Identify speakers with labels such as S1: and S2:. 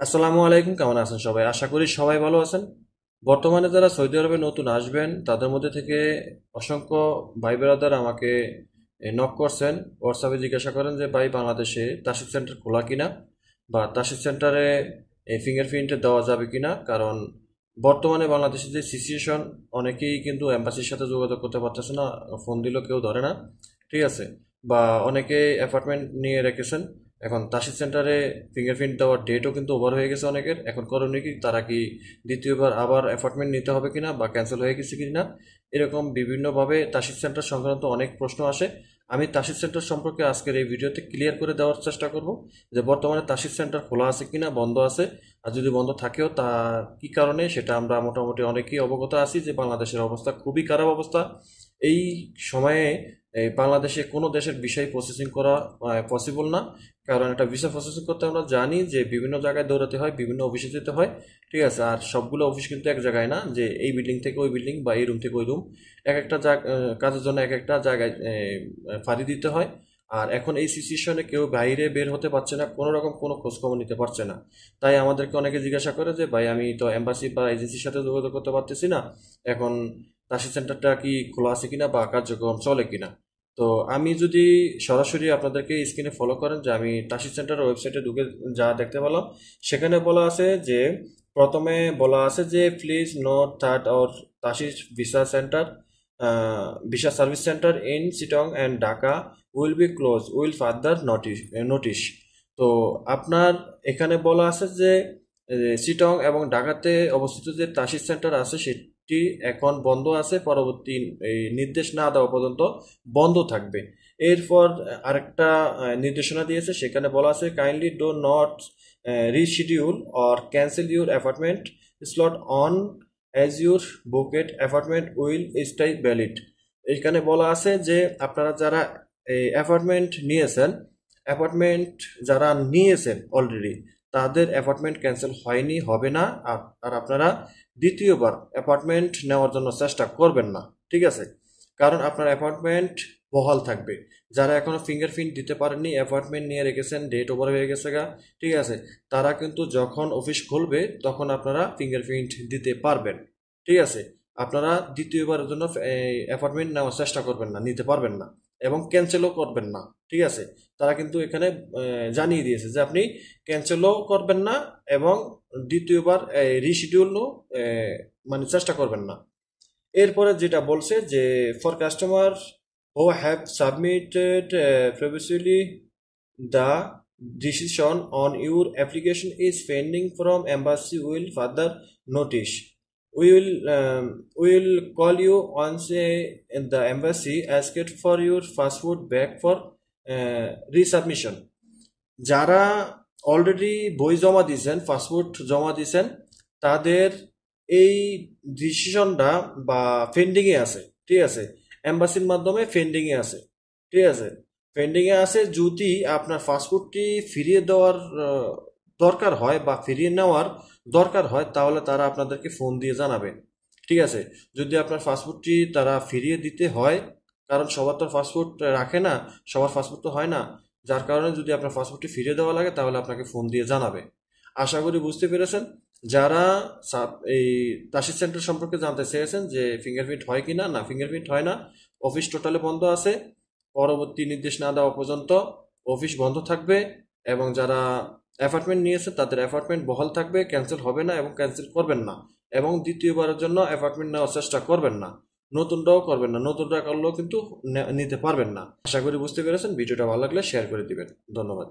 S1: আসসালামু আলাইকুম, কেমন আছেন সবাই? আশা করি সবাই ভালো আছেন। বর্তমানে যারা সৌদি আরবে নতুন আসবেন তাদের মধ্যে থেকে অসংখ্য ভাই ব্রাদার আমাকে নক করছেন, হোয়াটসঅ্যাপে জিজ্ঞাসা করেন যে ভাই বাংলাদেশে তাসির সেন্টার খোলা কিনা বা তাসির সেন্টারে ফিঙ্গারপ্রিন্ট দেওয়া যাবে কিনা। কারণ বর্তমানে বাংলাদেশের যে সিচুয়েশন, অনেকেই কিন্তু এম্বাসির সাথে যোগাযোগ করতে পারতেছে না, ফোন দিলেও কেউ ধরে না, ঠিক আছে। বা অনেকে অ্যাপার্টমেন্ট নিয়ে রেখেছেন, এখন তাসির সেন্টারে ফিঙ্গারপ্রিন্ট দেওয়ার ডেটও কিন্তু ওভার হয়ে গেছে অনেকের। এখন করণীয় কি, তারা কি দ্বিতীয়বার আবার অ্যাপার্টমেন্ট নিতে হবে কিনা বা ক্যান্সেল হয়ে গেছে কিনা, এরকম বিভিন্নভাবে তাসির সেন্টার সংক্রান্ত অনেক প্রশ্ন আসে। আমি তাসির সেন্টার সম্পর্কে আজকের এই ভিডিওতে ক্লিয়ার করে দেওয়ার চেষ্টা করব যে বর্তমানে তাসির সেন্টার খোলা আছে কিনা, বন্ধ আছে, আর যদি বন্ধ থাকেও তা কি কারণে, সেটা আমরা মোটামুটি অনেকেই অবগত আছি যে বাংলাদেশের অবস্থা খুবই খারাপ অবস্থা। এই সময়ে এই বাংলাদেশে কোনো দেশের ভিসাই প্রসেসিং করা পসিবল না। কারণ একটা ভিসা প্রসেসিং করতে আমরা জানি যে বিভিন্ন জায়গায় দৌড়াতে হয়, বিভিন্ন অফিসে যেতে হয়, ঠিক আছে। আর সবগুলো অফিস কিন্তু এক জায়গায় না, যে এই বিল্ডিং থেকে ওই বিল্ডিং বা এই রুম থেকে ওই রুম, এক একটা কাজের জন্য এক একটা জায়গায় ফাঁড়ি দিতে হয়। আর এখন এই সিচুয়েশনে কেউ বাইরে বের হতে পারছে না, কোনো রকম কোনো খোঁজখবর নিতে পারছে না। তাই আমাদেরকে অনেকে জিজ্ঞাসা করে যে ভাই আমি তো এম্বাসি বা এজেন্সির সাথে যোগাযোগ করতে পারতেছি না, এখন তাসির সেন্টারটা কি খোলা আছে কিনা বা কার্যক্রম চলে কিনা। তো আমি যদি সরাসরি আপনাদেরকে স্ক্রিনে ফলো করেন, যে আমি তাসির সেন্টারের ওয়েবসাইটে ঢুকে যা দেখতে পেলাম, সেখানে বলা আছে যে প্রথমে বলা আছে যে প্লিজ নোট দ্যাট আওয়ার তাসির visa centre, visa service centre in Chittagong and Dhaka will be close will further notice. তো আপনার এখানে বলা আছে যে চিটং এবং ঢাকাতে অবস্থিত যে তাসির সেন্টার আছে সেটি এখন বন্ধ আছে, পরবর্তী এই নির্দেশ না দেওয়া পর্যন্ত বন্ধ থাকবে। এরপর আরেকটা নির্দেশনা দিয়েছে, সেখানে বলা আছে kindly do not reschedule or cancel your apartment slot on as your booked apartment will stay valid. এখানে বলা আছে যে আপনারা যারা এই অ্যাপার্টমেন্ট যারা নিয়েছেন অলরেডি, তাদের অ্যাপার্টমেন্ট ক্যান্সেল হয়নি, হবে না। আর আপনারা দ্বিতীয়বার অ্যাপার্টমেন্ট নেওয়ার জন্য চেষ্টা করবেন না, ঠিক আছে। কারণ আপনার অ্যাপার্টমেন্ট বহাল থাকবে। যারা এখনো ফিঙ্গারপ্রিন্ট দিতে পারেননি, অ্যাপার্টমেন্ট নিয়ে রেখেছেন, ডেট ওভার হয়ে গেছে গা, ঠিক আছে, তারা কিন্তু যখন অফিস খুলবে তখন আপনারা ফিঙ্গারপ্রিন্ট দিতে পারবেন, ঠিক আছে। আপনারা দ্বিতীয়বারের জন্য অ্যাপার্টমেন্ট নেওয়ার চেষ্টা করবেন না, নিতে পারবেন না, এবং ক্যান্সেলও করবেন না, ঠিক আছে। তারা কিন্তু এখানে জানিয়ে দিয়েছে যে আপনি ক্যান্সেলও করবেন না এবং দ্বিতীয়বার রিশিডিউলও মানে চেষ্টা করবেন না। এরপরে যেটা বলছে যে for customer who have submitted previously the decision on your application is pending from embassy will further notice. We will call you once the embassy asked for your passport back for resubmission. যারা already বই জমা দিয়েছেন, passport জমা দিয়েছেন, তাদের এই ডিসিশনটা বা পেন্ডিংয়ে আছে, ঠিক আছে। এম্বাসির মাধ্যমে পেন্ডিংয়ে আছে, ঠিক আছে। পেন্ডিংয়ে আছে, যদি আপনার পাসপোর্টটি ফিরিয়ে দেওয়ার দরকার হয় বা ফিরিয়ে নেওয়ার দরকার হয়, তাহলে তারা আপনাদেরকে ফোন দিয়ে জানাবে, ঠিক আছে। যদি আপনার পাসপোর্টটি তারা ফিরিয়ে দিতে হয়, কারণ সবার তো পাসপোর্ট রাখে না, সবার পাসপোর্ট তো হয় না, যার কারণে যদি আপনার পাসপোর্টটি ফিরিয়ে দেওয়া লাগে তাহলে আপনাকে ফোন দিয়ে জানাবে। আশা করি বুঝতে পেরেছেন। যারা এই তাসির সেন্টার সম্পর্কে জানতে চেয়েছেন যে ফিঙ্গারপ্রিন্ট হয় কি না, না ফিঙ্গারপ্রিন্ট হয় না, অফিস টোটালে বন্ধ আছে, পরবর্তী নির্দেশ না দেওয়া পর্যন্ত অফিস বন্ধ থাকবে। এবং যারা অ্যাপার্টমেন্ট নিয়েছে তাদের অ্যাপার্টমেন্ট বহাল থাকবে, ক্যান্সেল হবে না এবং ক্যান্সেল করবেন না, এবং দ্বিতীয়বারের জন্য অ্যাপার্টমেন্ট নেওয়ার চেষ্টা করবেন না, নতুনটাও করবেন না, নতুনটা করলেও কিন্তু নিতে পারবেন না। আশা করি বুঝতে পেরেছেন। ভিডিওটা ভালো লাগলে শেয়ার করে দিবেন। ধন্যবাদ।